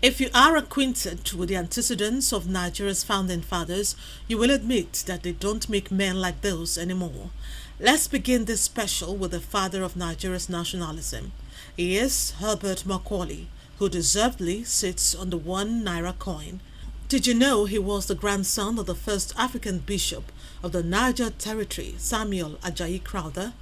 If you are acquainted with the antecedents of Nigeria's founding fathers, you will admit that they don't make men like those anymore. Let's begin this special with the father of Nigeria's nationalism. He is Herbert Macaulay, who deservedly sits on the 1 naira coin. Did you know he was the grandson of the first African bishop of the Niger Territory, Samuel Ajayi Crowther?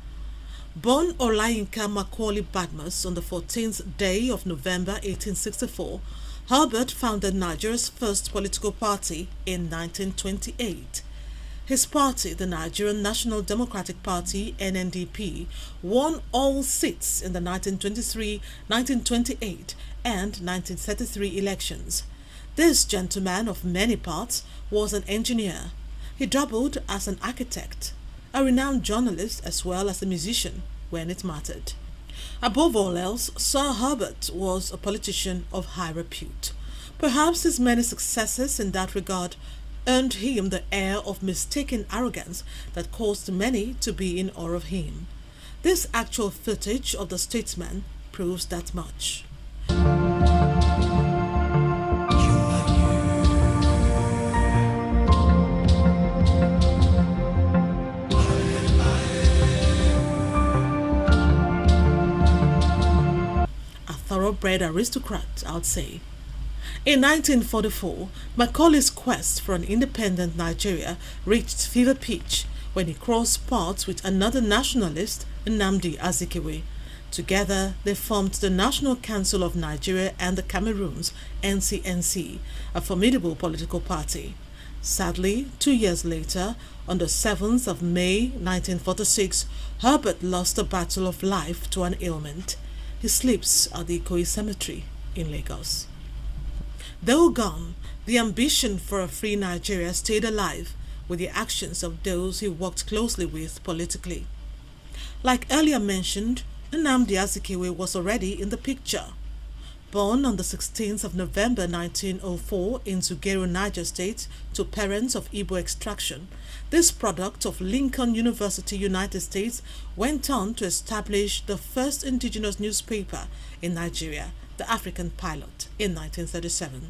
Born Olayinka Macaulay Badmus on the 14th day of November 1864, Herbert founded Nigeria's first political party in 1928. His party, the Nigerian National Democratic Party (NNDP), won all seats in the 1923, 1928, and 1933 elections. This gentleman of many parts was an engineer. He doubled as an architect, a renowned journalist as well as a musician when it mattered. Above all else, Sir Herbert was a politician of high repute. Perhaps his many successes in that regard earned him the air of mistaken arrogance that caused many to be in awe of him. This actual footage of the statesman proves that much. A thoroughbred aristocrat, I'd say. In 1944, Macaulay's quest for an independent Nigeria reached fever pitch when he crossed paths with another nationalist, Nnamdi Azikiwe. Together, they formed the National Council of Nigeria and the Cameroons, NCNC, a formidable political party. Sadly, 2 years later, on the 7th of May 1946, Herbert lost the battle of life to an ailment. He sleeps at the Ikoyi Cemetery in Lagos. Though gone, the ambition for a free Nigeria stayed alive with the actions of those he worked closely with politically. Like earlier mentioned, Nnamdi Azikiwe was already in the picture. Born on the 16th of November 1904 in Zungeru, Niger State, to parents of Igbo extraction, this product of Lincoln University, United States, went on to establish the first indigenous newspaper in Nigeria, the African Pilot, in 1937.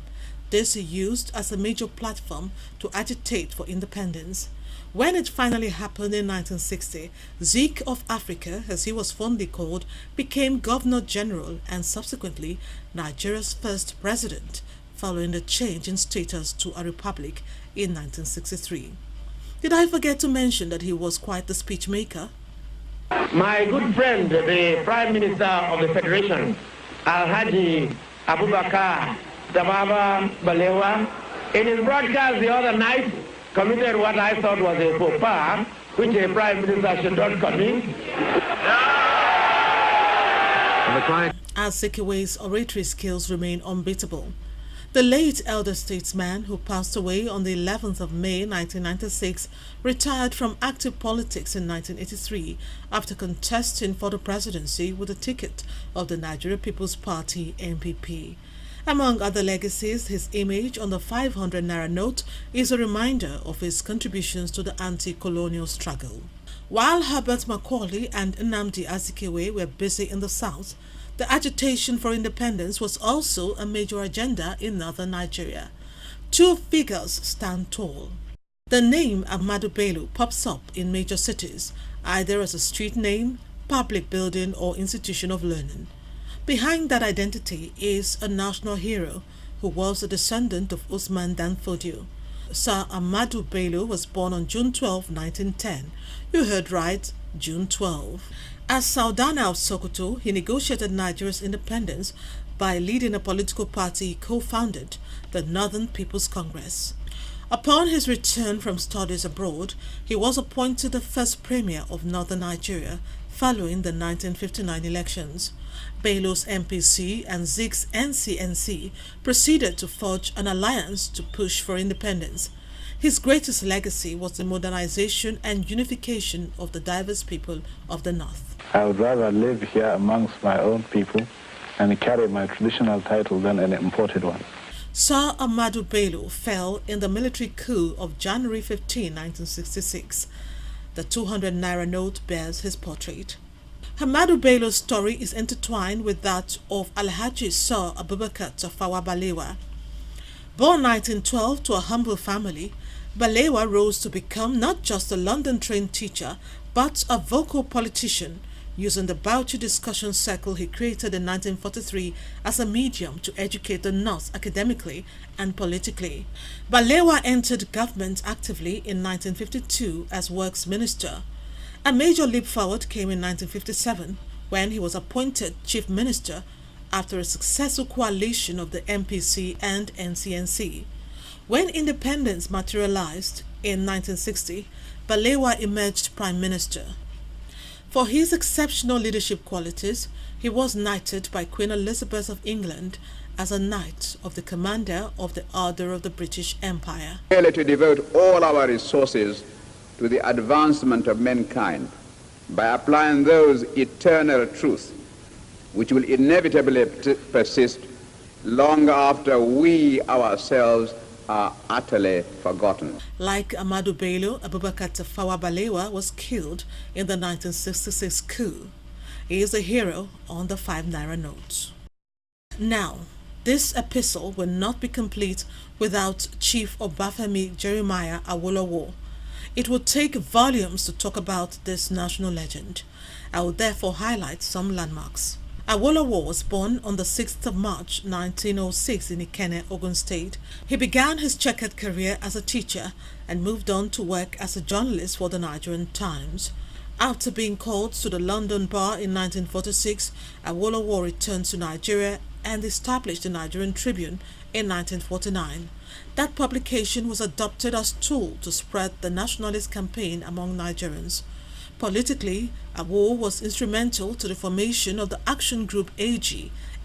This he used as a major platform to agitate for independence. When it finally happened in 1960, Zeke of Africa, as he was fondly called, became Governor General and subsequently Nigeria's first president, following the change in status to a republic in 1963. Did I forget to mention that he was quite the speech maker? My good friend, the Prime Minister of the Federation, Alhaji Abubakar Tafawa Balewa, in his broadcast the other night, committed what I thought was a faux pas, which a Prime Minister should not commit. Azikiwe's oratory skills remain unbeatable. The late elder statesman, who passed away on the 11th of May 1996, retired from active politics in 1983 after contesting for the presidency with the ticket of the Nigeria People's Party (NPP). Among other legacies, his image on the 500 naira note is a reminder of his contributions to the anti-colonial struggle. While Herbert Macaulay and Nnamdi Azikiwe were busy in the south, the agitation for independence was also a major agenda in northern Nigeria. Two figures stand tall. The name Ahmadu Bello pops up in major cities, either as a street name, public building, or institution of learning. Behind that identity is a national hero who was a descendant of Usman Dan Fodio. Sir Ahmadu Bello was born on June 12, 1910. You heard right, June 12. As Sardauna of Sokoto, he negotiated Nigeria's independence by leading a political party he co-founded, the Northern People's Congress. Upon his return from studies abroad, he was appointed the first premier of northern Nigeria following the 1959 elections. Bello's MPC and Zeke's NCNC proceeded to forge an alliance to push for independence. His greatest legacy was the modernization and unification of the diverse people of the North. I would rather live here amongst my own people and carry my traditional title than an imported one. Sir Ahmadu Bello fell in the military coup of January 15, 1966. The 200 naira note bears his portrait. Ahmadu Bello's story is intertwined with that of Alhaji Sir Abubakar Tafawa Balewa. Born 1912 to a humble family, Balewa rose to become not just a London-trained teacher, but a vocal politician, using the Bauchi discussion circle he created in 1943 as a medium to educate the North academically and politically. Balewa entered government actively in 1952 as Works Minister. A major leap forward came in 1957 when he was appointed Chief Minister after a successful coalition of the MPC and NCNC. When independence materialized in 1960, Balewa emerged Prime Minister. For his exceptional leadership qualities, he was knighted by Queen Elizabeth of England as a Knight of the Commander of the Order of the British Empire. Merely to devote all our resources to the advancement of mankind by applying those eternal truths which will inevitably persist long after we ourselves are utterly forgotten. Like Ahmadu Bello, Abubakar Tafawa Balewa was killed in the 1966 coup. He is a hero on the 5 naira note. Now, this epistle will not be complete without Chief Obafemi Jeremiah Awolowo. It would take volumes to talk about this national legend. I will therefore highlight some landmarks. Awolowo was born on the 6th of March 1906 in Ikenne, Ogun State. He began his checkered career as a teacher and moved on to work as a journalist for the Nigerian Times. After being called to the London Bar in 1946, Awolowo returned to Nigeria and established the Nigerian Tribune in 1949. That publication was adopted as a tool to spread the nationalist campaign among Nigerians. Politically, Awo was instrumental to the formation of the Action Group AG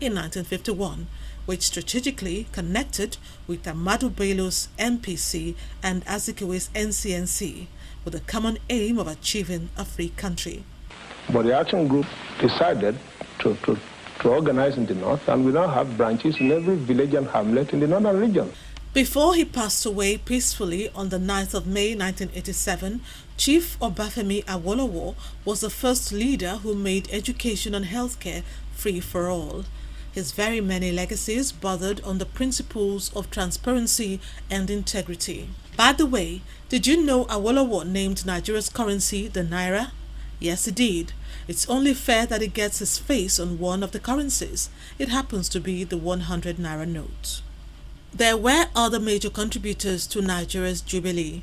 in 1951, which strategically connected with Ahmadu Bello's MPC and Azikiwe's NCNC with the common aim of achieving a free country. But the Action Group decided to organize in the north, and we now have branches in every village and hamlet in the northern region. Before he passed away peacefully on the 9th of May 1987, Chief Obafemi Awolowo was the first leader who made education and healthcare free for all. His very many legacies bordered on the principles of transparency and integrity. By the way, did you know Awolowo named Nigeria's currency the Naira? Yes, he did. It's only fair that he gets his face on one of the currencies. It happens to be the 100 Naira note. There were other major contributors to Nigeria's jubilee.